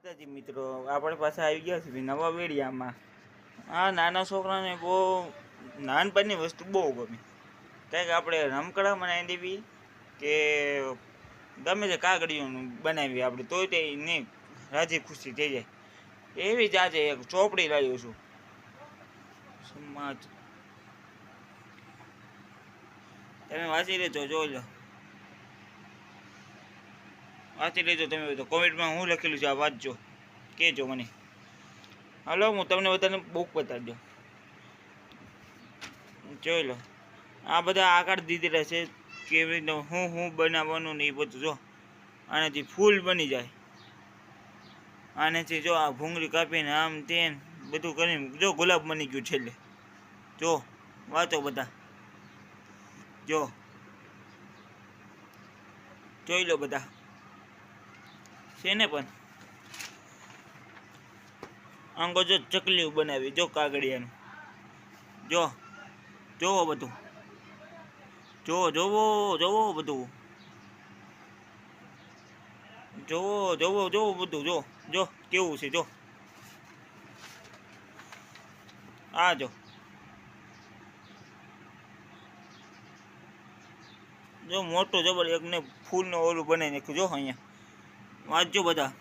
માતાજી મિત્રો, આપણે પાછા આવી ગયા છે નવા વેડિયામાં. આ નાના છોકરાને બહુ નાનપણની વસ્તુ બહુ ગમે. કંઈક આપણે રમકડા બનાવી દેવી કે ગમે તે કાગળીઓનું બનાવી આપણે તોય તે નહીં રાજી ખુશી થઈ જાય. એવી જ આજે એક ચોપડી લાવ્યો છું. સમાજ તમે વાંચી લેજો, જોઈ લો, વાંચી લેજો તમે. તો કોમેન્ટમાં હું લખેલું છે આ વાંચજો, કહેજો મને. હાલો હું તમને બધાને બુક બતાવજો, જોઈ લો. આ બધા આકાર દીધેલા છે કેવી રીતે હું બનાવવાનું ને એ બધું. જો આનાથી ફૂલ બની જાય. આનાથી જો આ ભૂંગળી કાપીને આમ તેમ બધું કરીને જો ગુલાબ બની ગયું છેલ્લે. જો વાંચો બધા, જો જોઈ લો બધા. છે ને પણ આંગો જો ચકલીઓ બનાવી, જો કાગળિયાનું. જો જોવો બધું, જોવો જોવો જોવો બધું, જોવો જોવો જોવો બધું. જો જો કેવું છે, જો આ જો જો મોટું જબર એકને ફૂલનું ઓલું બનાવી નાખ્યું. જો અહીંયા વાંચજો બધા.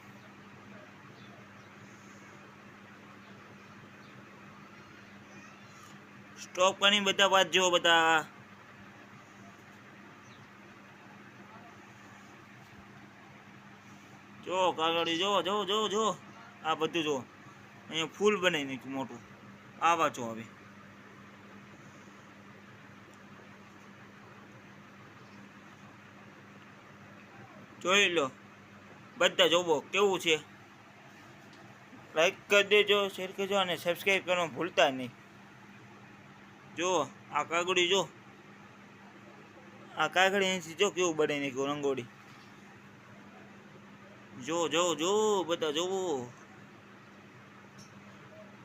સ્ટોપ કરી બધા વાંચજો બધા. જો કાગળી જો જો જો જો આ બધું જો અહીંયા ફૂલ બનાવી નાખ્યું મોટું. આ વાંચો હવે. જોઈ લો બધા, જોવો કેવું છે. લાઈક કરી દેજો, શેર કરજો અને સબસ્ક્રાઈબ કરવાનું ભૂલતા નહીં. જો આ કાગળી, જો આ કાગળી અહીંથી જો કેવું બનાવી નાખ્યું રંગોળી. જો જો જો બધા જોવો,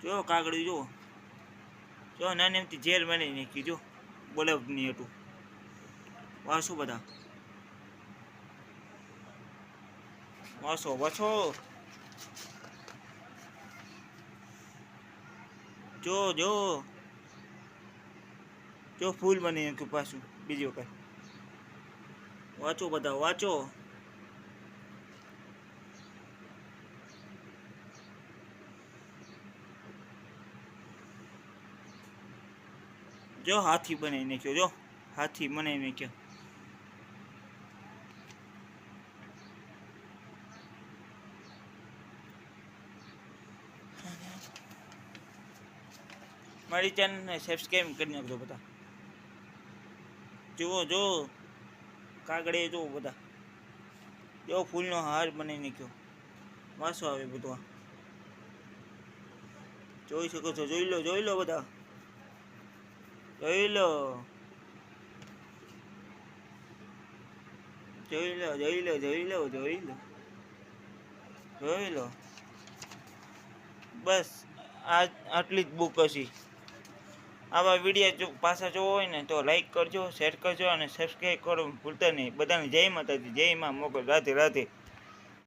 જો કાગળી જો જો નાની એમથી જેલ બનાવી નાખી. જો બલબની હતું. વાંચો બધા, વાંચો વાંચો. જો જો જો ફૂલ બની નાખ્યું પાછું બીજી વખત. વાંચો બધા, વાંચો. જો હાથી બનાવી નાખ્યો, જો હાથી બનાવી નાખ્યો. મારી ચેનલને સબસ્ક્રાઈબ કરી નાખજો બધા. જુઓ જો કાગળે, જો બધા જો ફૂલનો હાર બનાવી નાખ્યો. વાંચો આવે બધું. જોઈ શકો છો, જોઈ લો, જોઈ લો બધા, જોઈ લો, જોઈ લો, જોઈ લો, જોઈ લો, જોઈ લો, જોઈ લો. બસ આટલી જ બુક હશે. આવા વિડીયો જો પાછા જોવો હોય ને તો લાઈક કરજો, શેર કરજો અને સબસ્ક્રાઈબ કરો ભૂલતા નહીં. બધાને જય માતાજી, જય માં મોગલ, રાધે રાધે.